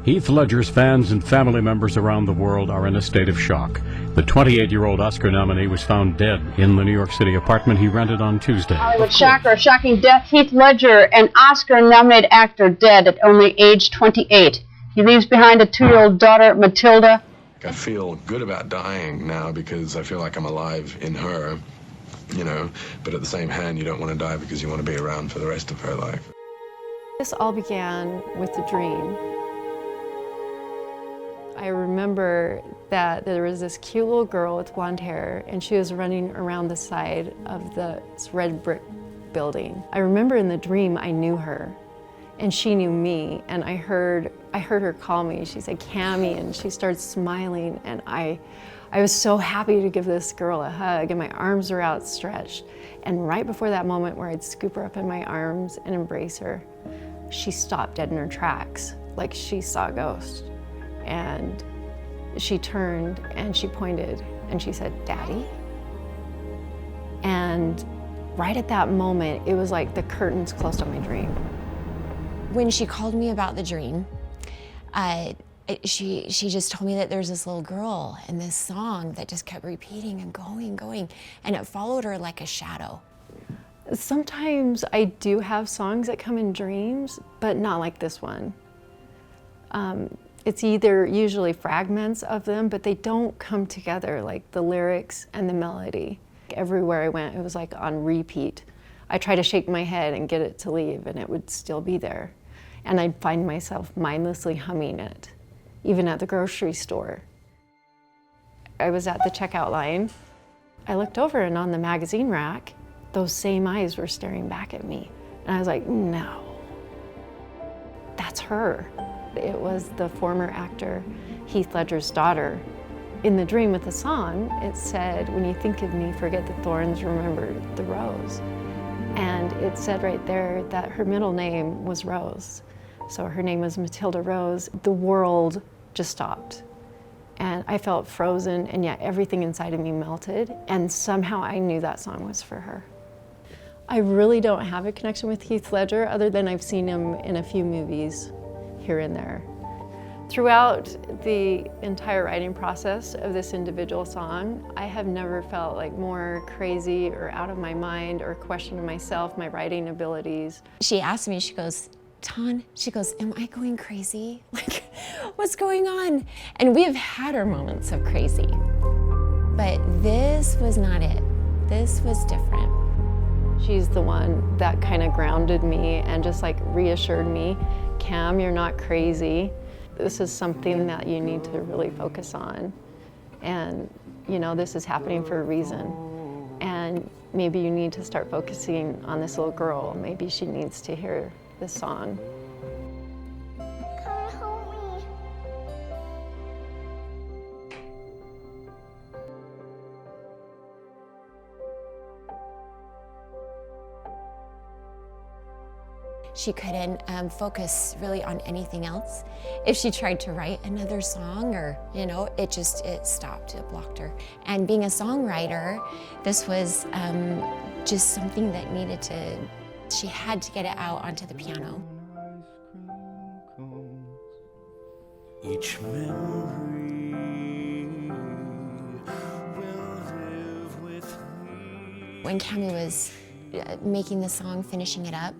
Heath Ledger's fans and family members around the world are in a state of shock. The 28-year-old Oscar nominee was found dead in the New York City apartment he rented on Tuesday. Hollywood shocker, shocking death. Heath Ledger, an Oscar-nominated actor, dead at only age 28. He leaves behind a 2-year-old daughter, Matilda. I feel good about dying now because I feel like I'm alive in her, you know, but at the same hand, you don't want to die because you want to be around for the rest of her life. This all began with a dream. I remember that there was this cute little girl with blonde hair, and she was running around the side of this red brick building. I remember in the dream I knew her, and she knew me, and I heard her call me. She said, "Cammy," and she started smiling, and I was so happy to give this girl a hug, and my arms were outstretched. And right before that moment where I'd scoop her up in my arms and embrace her, she stopped dead in her tracks, like she saw a ghost. And she turned and she pointed and she said, "Daddy?" And right at that moment, it was like the curtains closed on my dream. When she called me about the dream, she just told me that there's this little girl and this song that just kept repeating and going, and it followed her like a shadow. Sometimes I do have songs that come in dreams, but not like this one. It's either usually fragments of them, but they don't come together, like the lyrics and the melody. Everywhere I went, it was like on repeat. I tried to shake my head and get it to leave, and it would still be there. And I'd find myself mindlessly humming it, even at the grocery store. I was at the checkout line. I looked over, and on the magazine rack, those same eyes were staring back at me. And I was like, no, that's her. It was the former actor Heath Ledger's daughter. In the dream with the song, it said, "When you think of me, forget the thorns, remember the rose." And it said right there that her middle name was Rose. So her name was Matilda Rose. The world just stopped. And I felt frozen, and yet everything inside of me melted. And somehow I knew that song was for her. I really don't have a connection with Heath Ledger other than I've seen him in a few movies here and there. Throughout the entire writing process of this individual song, I have never felt like more crazy or out of my mind or questioning myself, my writing abilities. She asked me, she goes, "Taun," she goes, "Am I going crazy? Like, what's going on?" And we have had our moments of crazy, but this was not it. This was different. She's the one that kind of grounded me and just like reassured me, "Cam, you're not crazy. This is something that you need to really focus on. And you know, this is happening for a reason. And maybe you need to start focusing on this little girl. Maybe she needs to hear this song." Come hold me. She couldn't focus really on anything else. If she tried to write another song, or, you know, it stopped, it blocked her. And being a songwriter, this was just something that she had to get it out onto the piano. Each memory will live with me. When Cammy was making the song, finishing it up,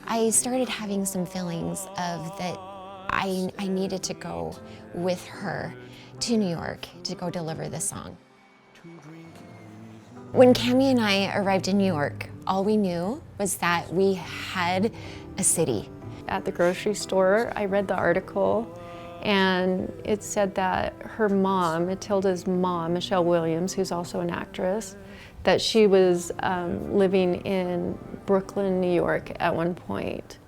I started having some feelings of that I needed to go with her to New York to go deliver the song. When Cammy and I arrived in New York, all we knew was that we had a city. At the grocery store, I read the article, and it said that her mom, Matilda's mom, Michelle Williams, who's also an actress, that she was living in Brooklyn, New York at one point.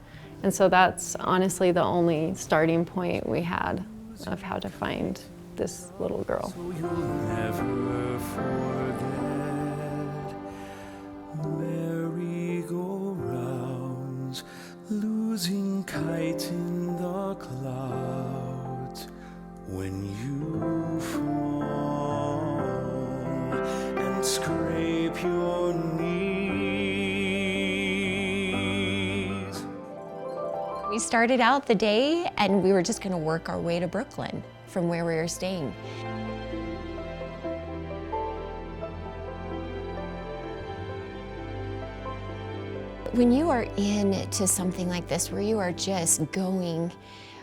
And so that's honestly the only starting point we had of how to find this little girl. So you'll never forget merry-go-rounds, losing kite in the clouds when you fall and scrape your knees. We started out the day and we were just gonna work our way to Brooklyn from where we were staying. When you are into something like this, where you are just going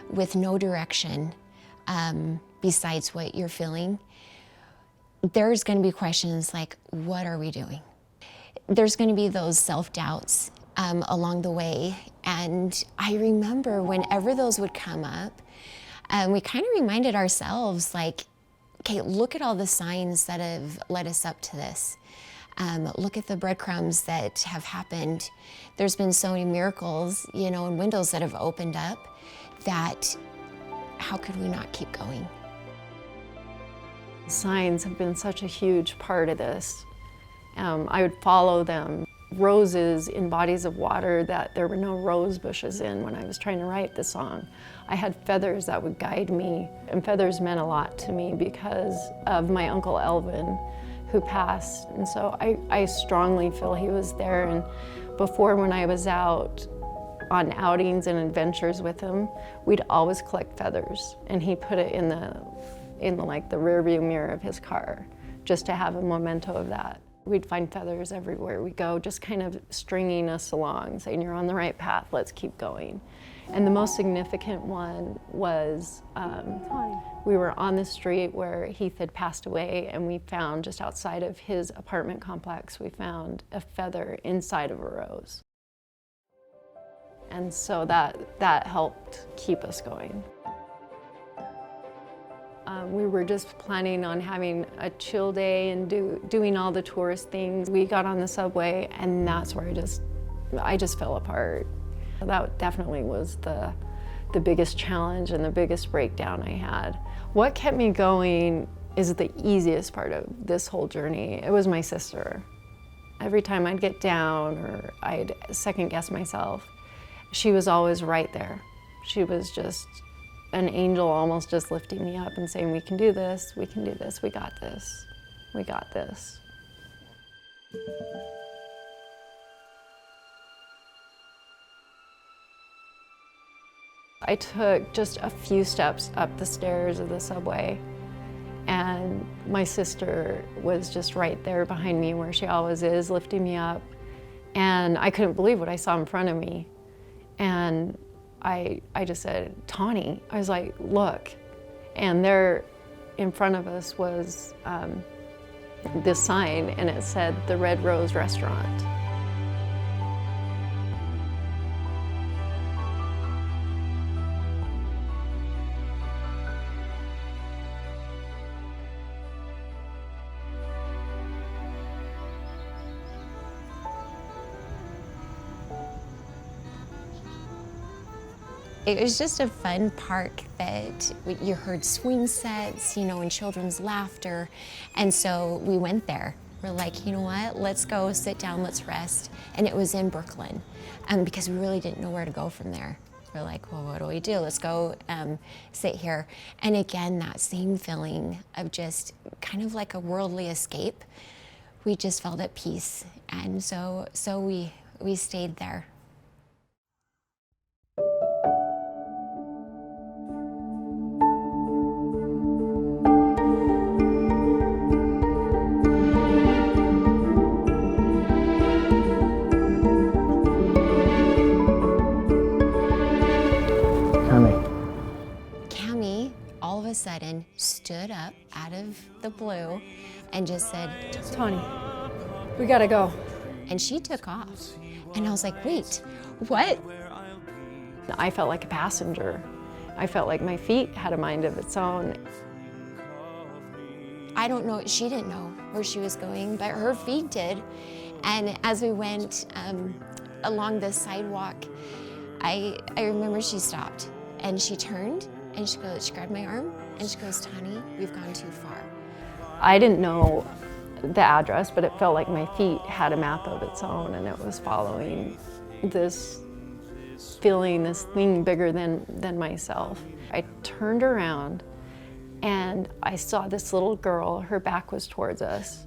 with no direction besides what you're feeling, there's gonna be questions like, what are we doing? There's gonna be those self-doubts along the way. And I remember whenever those would come up, we kind of reminded ourselves like, okay, look at all the signs that have led us up to this. Look at the breadcrumbs that have happened. There's been so many miracles, you know, and windows that have opened up that how could we not keep going? Signs have been such a huge part of this. I would follow them. Roses in bodies of water that there were no rose bushes in when I was trying to write the song. I had feathers that would guide me, and feathers meant a lot to me because of my Uncle Elvin, who passed. And so I strongly feel he was there. And before, when I was out on outings and adventures with him, we'd always collect feathers, and he put it in the like the rearview mirror of his car, just to have a memento of that. We'd find feathers everywhere we go, just kind of stringing us along, saying you're on the right path, let's keep going. And the most significant one was we were on the street where Heath had passed away, and we found just outside of his apartment complex, we found a feather inside of a rose. And so that helped keep us going. We were just planning on having a chill day and doing all the tourist things. We got on the subway, and that's where I just fell apart. That definitely was the biggest challenge and the biggest breakdown I had. What kept me going is the easiest part of this whole journey. It was my sister. Every time I'd get down or I'd second guess myself, she was always right there. She was just an angel, almost just lifting me up and saying, we can do this, we can do this, we got this, we got this. I took just a few steps up the stairs of the subway, and my sister was just right there behind me where she always is, lifting me up. And I couldn't believe what I saw in front of me. And I just said, Tauni. I was like, look. And there in front of us was this sign, and it said, the Red Rose Restaurant. It was just a fun park that you heard swing sets, you know, and children's laughter. And so we went there. We're like, you know what, let's go sit down, let's rest. And it was in Brooklyn, because we really didn't know where to go from there. We're like, well, what do we do? Let's go sit here. And again, that same feeling of just kind of like a worldly escape. We just felt at peace. And so we stayed there. Sudden stood up out of the blue and just said, Tauni, we gotta go. And she took off. And I was like, wait, what? I felt like a passenger. I felt like my feet had a mind of its own. I don't know, she didn't know where she was going, but her feet did. And as we went along the sidewalk, I remember she stopped and she turned and she grabbed my arm and she goes, Tauni, we've gone too far. I didn't know the address, but it felt like my feet had a map of its own, and it was following this feeling, this thing bigger than myself. I turned around and I saw this little girl. Her back was towards us,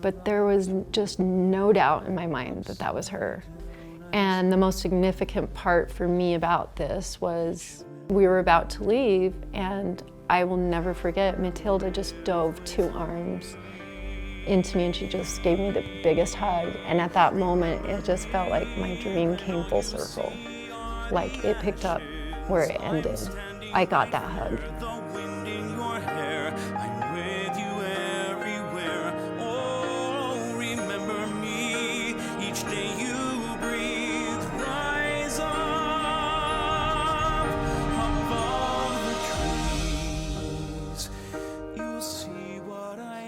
but there was just no doubt in my mind that that was her. And the most significant part for me about this was we were about to leave, and I will never forget, Matilda just dove 2 arms into me and she just gave me the biggest hug. And at that moment, it just felt like my dream came full circle. Like it picked up where it ended. I got that hug.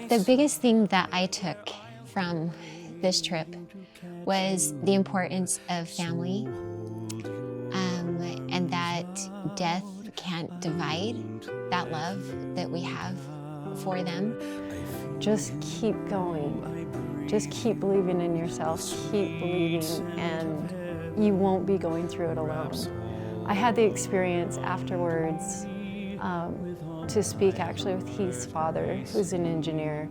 The biggest thing that I took from this trip was the importance of family, and that death can't divide that love that we have for them. Just keep going. Just keep believing in yourself, keep believing, and you won't be going through it alone. I had the experience afterwards to speak actually with Heath's father, who's an engineer,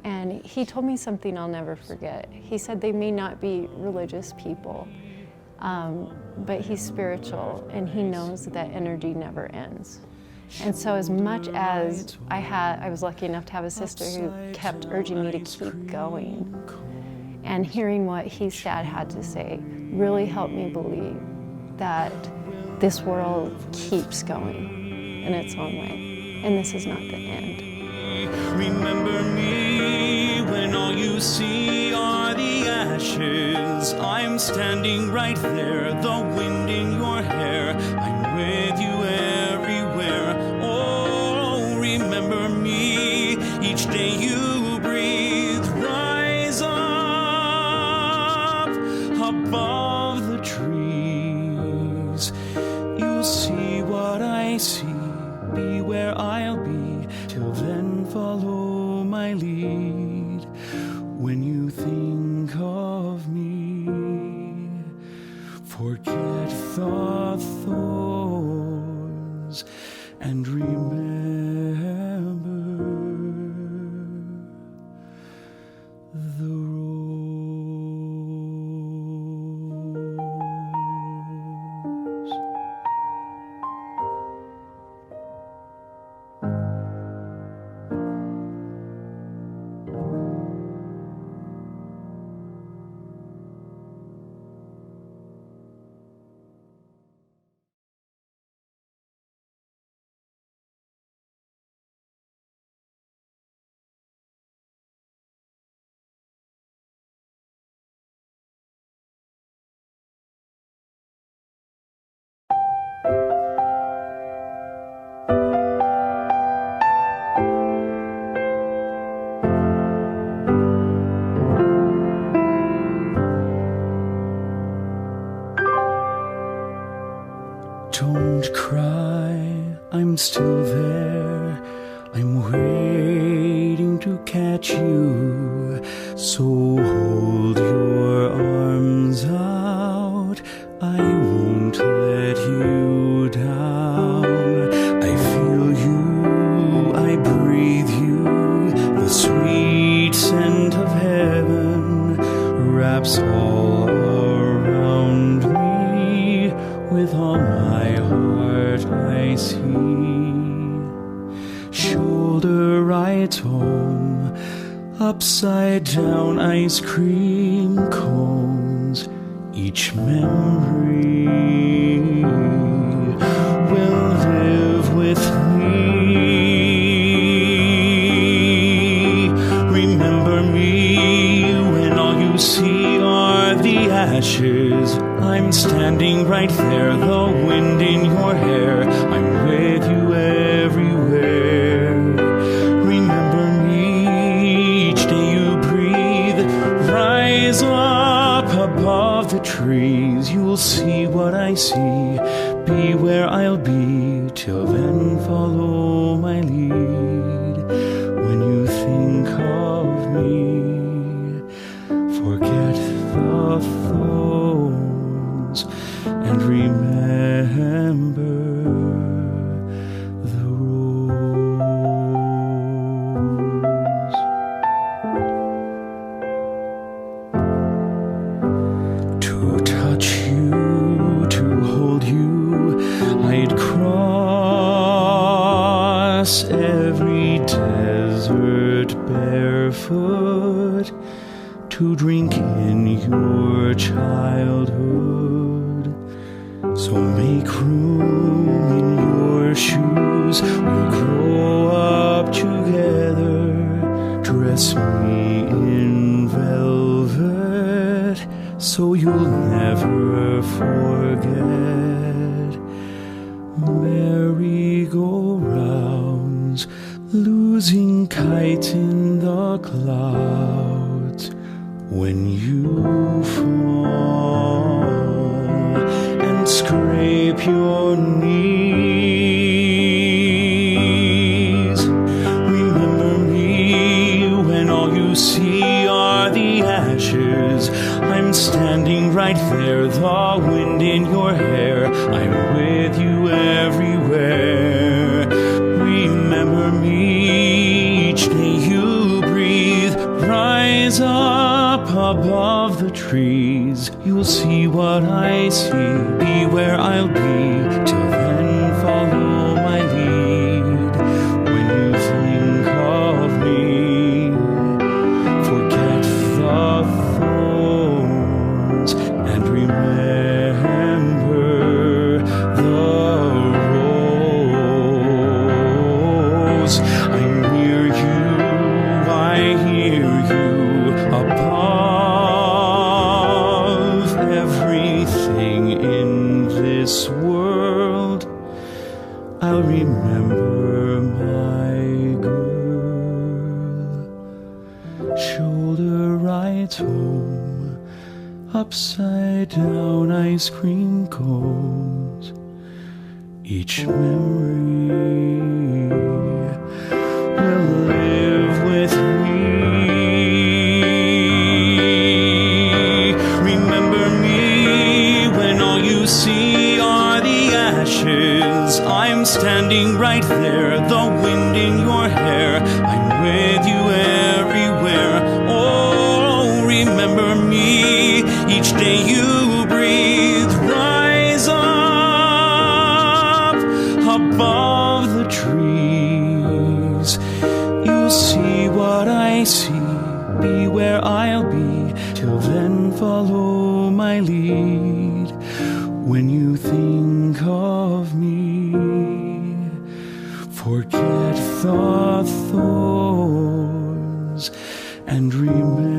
and he told me something I'll never forget. He said they may not be religious people, but he's spiritual and he knows that energy never ends. And so as much as I was lucky enough to have a sister who kept urging me to keep going, and hearing what Heath's dad had to say really helped me believe that this world keeps going in its own way. And this is not the end. Remember me when all you see are the ashes. I'm standing right there, the wind in your hair. I'm with you everywhere. Oh, remember me each day you breathe. Rise up above the trees. You'll see what I see. Be where I'll be, till then follow my lead. When you think of me, forget the thorns and remember the rose. Don't cry, I'm still there. I'm waiting to catch you. So hold your arms out. I won't let you down. I feel you, I breathe you. The sweet scent of heaven wraps all around me. With all my heart I see. Shoulder right home, upside down ice cream cones. Each memory will live with me. Remember me when all you see are the ashes. I'm standing right there, the wind in your hair. I'm with you everywhere. Remember me each day you breathe. Rise up above the trees. You'll see what I see. Be where I'll be. Till then follow my lead. When you think of me, forget the thorns and remember the rose. To touch cross every desert barefoot to drink in your childhood. So make room in your shoes, we'll grow up together. Dress me in velvet so you'll never forget. Merry-go-rounds, losing kite in the clouds. When you fall and scrape your knees, remember me when all you see are the ashes. I'm standing right there, the wind in your hair. I'm with you everywhere. Remember me each day you breathe. Rise up above the trees. You'll see what I see. Be where I'll be. Till then, follow my lead. When you think of me, forget the thorns and remember the rose. I'm near you, I hear you above everything in this world. I'll remember my girl. Shoulder rides home, upside down ice cream cones. Each memory will live with me. Remember me when all you see are the ashes. I'm standing right there, the wind in your hair. I'm with you everywhere. Oh, remember me each day you breathe. Rise up above the trees. You'll see what I see. Be where I'll be. Till then, follow my lead. When you think of me, forget the thorns and remember